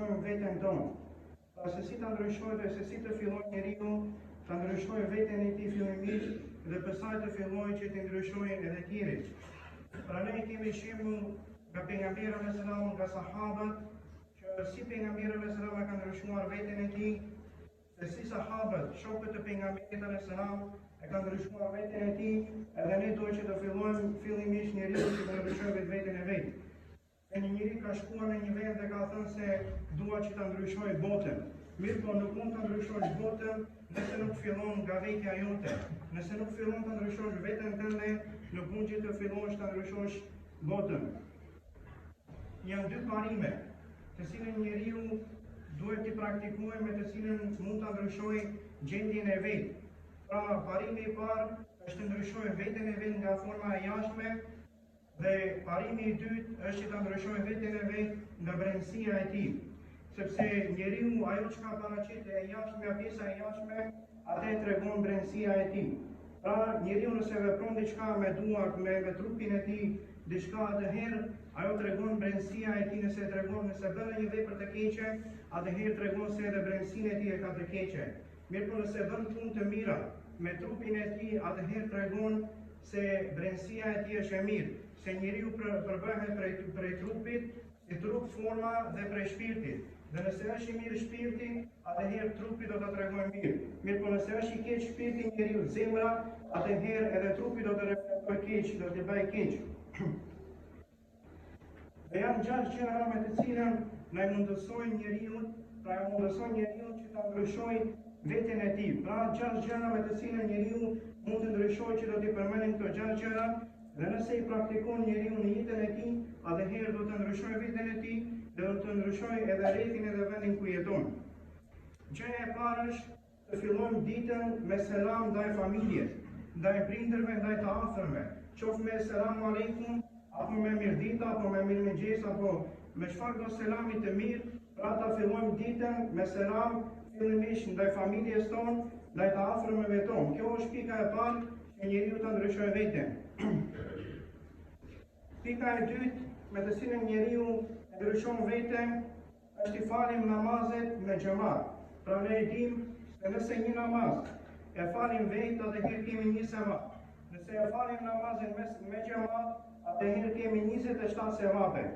ndryshojmë veten tonë. Pra se si ta ndryshojë dhe se si të fillojë njeriu ta ndryshojë veten e tij fillimisht dhe pastaj të fillojë që të ndryshojnë edhe tjerët. Pra ne kemi shembull nga pejgamberi alayhis salam, nga sahabët, që si pejgamberi alayhis salam ka ndryshuar veten e tij, se si sahabët, shokët e pejgamberit alayhis salam, e ka ndryshuar veten e tij, edhe ne duhet që të fillojmë fillimisht njeriu që të ndryshojë veten e vet. E një njeri ka shkuar në një vend dhe ka thënë se dua që ta ndryshoj botën. Mirë po nuk mund të ndryshosh botën nëse nuk fillon nga vetja jote. Nëse nuk fillon të ndryshosh veten tënde, nuk mund që të fillosh të ndryshosh botën. Janë dy parime, të cilën njeriu duhet t'i praktikojë, me të cilën mund ta ndryshojë gjendjen e vet. Pra, parimi i parë është të ndryshojë veten e vet nga forma e jashtme, dhe parimi i dytë është që ta ndryshojë veten e vet nga brendësia e tij. Sepse njeriu ajo çka paraqet e jashtme, pjesa e jashtme, atë tregon brendësia e tij. Pra, njeriu nëse vepron diçka me duart, me trupin e tij, diçka atëherë ajo tregon brendësia e tij. Nëse bën një vepër të keqe, atëherë tregon se edhe brendësinë e tij e ka të keqe. Mirë po nëse bën punë të mira me trupin e tij, atëherë tregon se brendësia e tij është e mirë. Se njeriu përbëhet prej trupit, si trup forma dhe prej shpirtit. Dhe nëse është i mirë shpirti, atëherë trupi do të tregojë mirë. Mirë po nëse është i keq shpirti njeriu, zemra, atëherë edhe trupi do të reflektojë keq, do të bëjë keq. Dhe janë 6 gjëra me të cilën na mundësojnë njeriu, pra e mundësojnë njeriu që ta ndryshojë veten e tij. Pra 6 gjëra me të cilën njeriu mund të ndryshojë, që do t'i përmendim këto 6 gjëra. Dhe nëse i praktikon njeriu në jetën e tij, atëherë do të ndryshojë veten e tij dhe do të ndryshojë edhe rrethin edhe vendin ku jeton. Gjëja e parë është të fillojmë ditën me selam ndaj familjes, ndaj prindërve, ndaj të afërmve. Qoftë me selamu aleikum, apo me mirëdita, apo me mirëmëngjes, apo me çfarë do selami të mirë, pra ta fillojmë ditën me selam fillimisht ndaj familjes tonë, ndaj të afërmëve tonë. Kjo është pika e parë që njeriu ta ndryshojë veten. Pika e dytë me të cilën njeriu ndryshon veten është i falim namazet me xhamat. Pra ne e dim se nëse një namaz e falim vetë, atëherë kemi një sevap. Nëse e falim namazin me xhamat, atëherë kemi 27 sevape.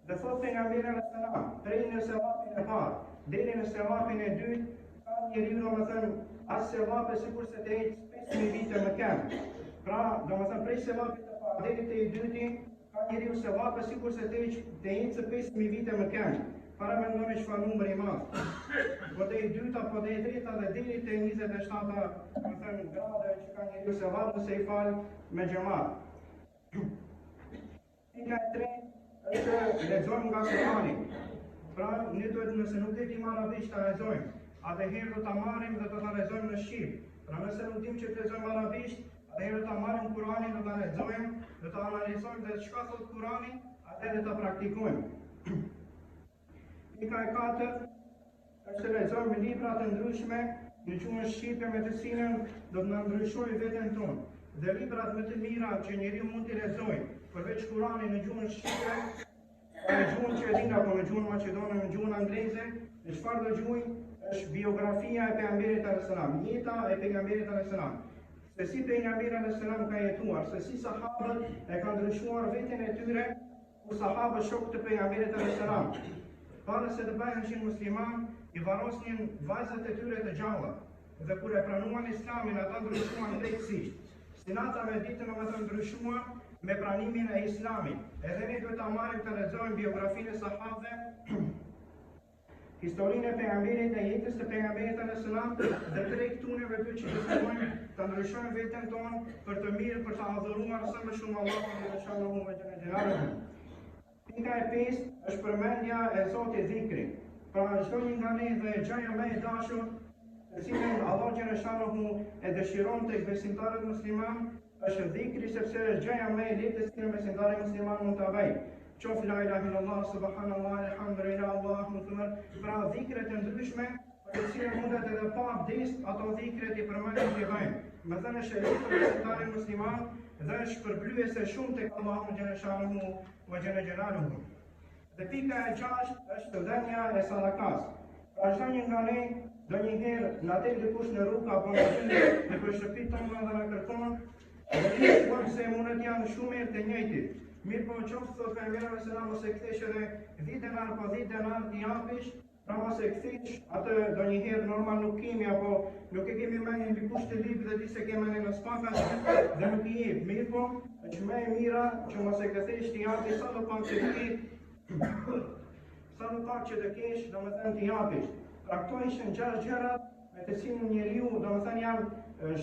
Dhe thot pejgamberi alayhis salam, prej në sevapin e parë deri në sevapin e dytë, ka njeriu domethënë as sevape sikur se të ecë 5000 vite më kemë. Pra, domethënë prej sevapit të parë deri te i dyti, ka njeriu sevape sikur se të ecë 5000 vite më kemë. Para mendoni çfarë numri i madh. Po te i dyta, po te i treta dhe deri te 27-ta, domethënë grade që ka njeriu sevap nëse i fal me xhamat. Pika e tretë është lexojmë nga Kurani. Pra, ne duhet, nëse nuk ditim arabisht, ta lexojmë. Atëherë do ta marrim dhe do ta lexojmë në shqip. Pra nëse nuk dim që të lexojmë arabisht, atëherë do ta marrim Kuranin, do ta lexojmë, do ta analizojmë dhe çka thot Kurani, atëherë ta praktikojmë. Pika e katërt është të lexojmë libra të ndryshme në gjuhën shqipe me të cilën do të na ndryshojë veten tonë. Dhe librat më të mira që njeriu mund t'i lexojë, përveç Kuranit në gjuhën shqipe, në gjuhën që e din, apo në gjuhën maqedone, në gjuhën angleze, në çfarë do gjuhë, është biografia e pejgamberit alayhis salam, jeta e pejgamberit alayhis salam. Se si pejgamberi alayhis salam ka jetuar, se si sahabët e kanë ndryshuar veten e tyre, ku sahabët shokët e pejgamberit alayhis salam, para se të bëheshin musliman, i varrosnin vajzat e tyre të gjalla. Dhe kur e pranuan islamin, ata ndryshuan drejtësisht. Sinata me ditën më të ndryshuan me pranimin e islamit. Edhe ne duhet ta marrim të lexojmë biografinë e sahabëve, historinë e pejgamberit, e jetës së pejgamberit alayhis salam, dhe drejt këtyre veprave që të fillojmë ta ndryshojmë veten tonë për të mirë, për të adhuruar sa më shumë Allahun dhe shalom ve xheneluhu. Pika e pestë është përmendja e Zotit zikri. Pra çdo një nga ne dhe gjëja më e dashur, të cilën Allah xheneluhu e dëshiron tek besimtarët musliman, është dhikri, sepse është gjëja më e lehtë që besimtari musliman mund ta bëjë. Qof la ilaha illallah, subhanallah, alhamdulillah, Allahu akbar. Pra dhikre të ndryshme, për të cilën mundet edhe pa abdes, ato dhikre t'i përmendim t'i bëjmë. Me thënë është e lehtë për besimtarin musliman dhe është përblyese shumë tek Allahu xhene shanuhu ve xhene xhelaluhu. Dhe pika e 6 është dhënia e sadakas. Pra çdo një nga ne donjëherë na del dikush në rrugë apo në shtëpi tonë dhe na kërkon, dhe ne shkojmë se mundet janë shumë të njëjtit. Mirë po qoftë thot pejgamberi selam ose kthesh edhe 10 denar po 10 denar t'i japish, pra mos e kthesh atë donjëherë normal nuk kemi apo nuk e kemi mendjen dikush të lip dhe di se kemë në spaka dhe nuk i jep. Mirë po, është më e mira që mos e kthesh t'i japish sa do pak që ti sa do pak që të kesh, domethënë t'i japish. Pra këto ishin 6 gjërat me të cilin njeriu, domethënë janë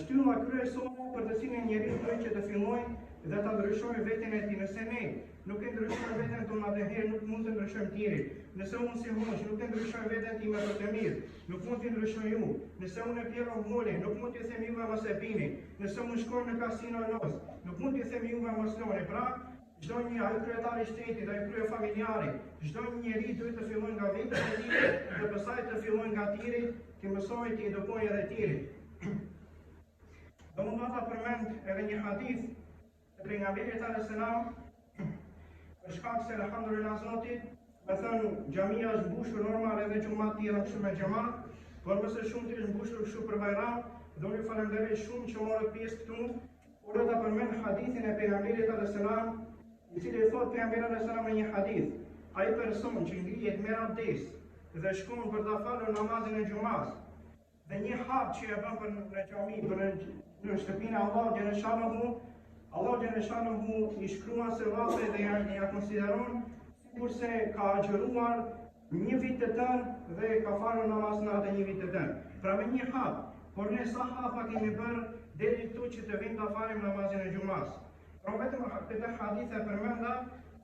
shtylla kryesore për të cilin njeriu duhet që të fillojë dhe ta ndryshojë veten e tij. Nëse ne nuk e ndryshojmë veten tonë atëherë nuk mund të ndryshojmë tjerë. Nëse unë si hoç nuk e ndryshoj veten time për të mirë, nuk mund të ndryshoj ju. Nëse unë e pjell alkoolin, nuk mund të them juve mos e pini. Nëse unë shkoj në kasino los, nuk mund të them juve mos loni. Pra, çdo një ai kryetari i shtetit, ai krye familjari, çdo njeri duhet të fillojë nga vetë e tij dhe pastaj të fillojë nga tjerit, të mësojë të edukojë edhe tjerit. Do mund ta përmend edhe një hadith të pejgamberit alayhis salam, për shkak se alhamdulillah Zotit, me thënë xhamia është mbushur normal edhe xhumat tjera kështu me xhamat, por mëse shumë të është mbushur kështu për Bajram, dhe unë falenderoj shumë që morët pjesë këtu. Por do ta përmend hadithin e pejgamberit alayhis salam, i cili thot pejgamberi alayhis salam në një hadith, ai person që ngrihet me abdes dhe shkon për ta falur namazin e xumas, dhe një hap që e bën për në xhami, për në shtëpinë e Allahut Allah Gjeneshanuhu i shkruan sevapet dhe ja konsideron sikurse ka agjëruar një vit të tërë dhe ka falur namaz në atë një vit të tërë. Pra me një hap, por ne sa hapa kemi bërë deri këtu që të vim ta falim namazin e xumas. Pra vetëm këtë hadith e përmenda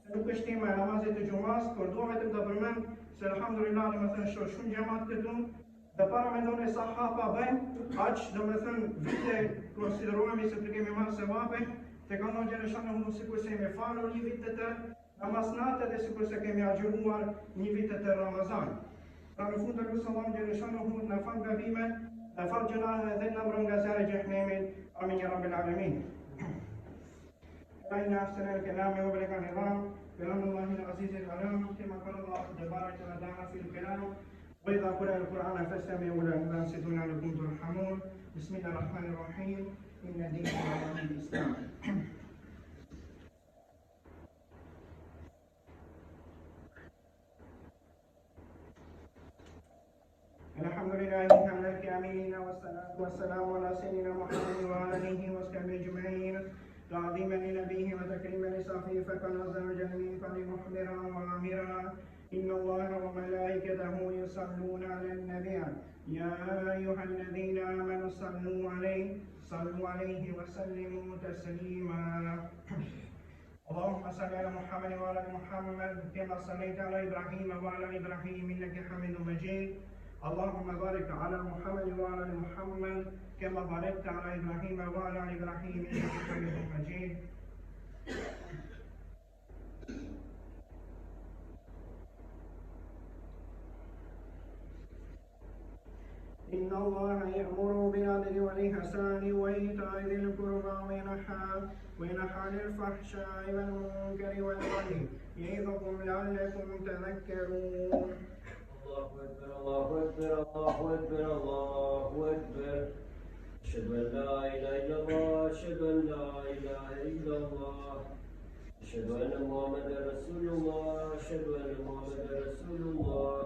se nuk është tema e namazit të xumas, por dua vetëm ta përmend se alhamdulillah domethënë shoh shumë xhamat këtu. Dhe para mendoni sa hapa bëjmë, aq domethënë vite konsiderohemi se të kemi marrë sevape. Tek Allah Gjeneshanuhu sikur se kemi falur një vit të tërë namaz natë dhe sikur se kemi agjëruar një vit të tërë Ramazan. Pra në fund të lusë Allah Gjeneshanuhu në fal gabimet, në fal gjënave dhe në mbron nga zjarri i xhenemit. Amin ya rabbil alamin. إن أحسن الكلام وبلغ النظام كلام الله العزيز العلام كما قال الله تبارك وتعالى في الكلام وإذا قرأ القرآن فاستمعوا له وأنصتوا لعلكم ترحمون. بسم الله الرحمن الرحيم. إن دين الله الإسلام. الحمد لله حمد الكاملين والصلاة والسلام على سيدنا محمد وآله وصحبه أجمعين تعظيما لنبيه وتكريما لصافيه فكان عز وجل من فضل مخبرا وآمرا إن الله وملائكته يصلون على النبي يا أيها الذين آمنوا صلوا عليه وسلموا تسليما. اللهم صل على محمد وعلى ال محمد كما صليت على إبراهيم وعلى إبراهيم إنك حميد مجيد. اللهم بارك على محمد وعلى ال محمد كما باركت على إبراهيم وعلى ال إبراهيم إنك حميد مجيد. إن الله يأمر بالعدل والإحسان وإيتاء ذي القربى وينهى عن الفحشاء والمنكر والبغي يعظكم لعلكم تذكرون. الله أكبر الله أكبر الله أكبر الله أكبر. أشهد أن لا إله إلا الله أشهد أن لا إله إلا الله أشهد أن محمدا رسول الله أشهد أن محمدا رسول الله.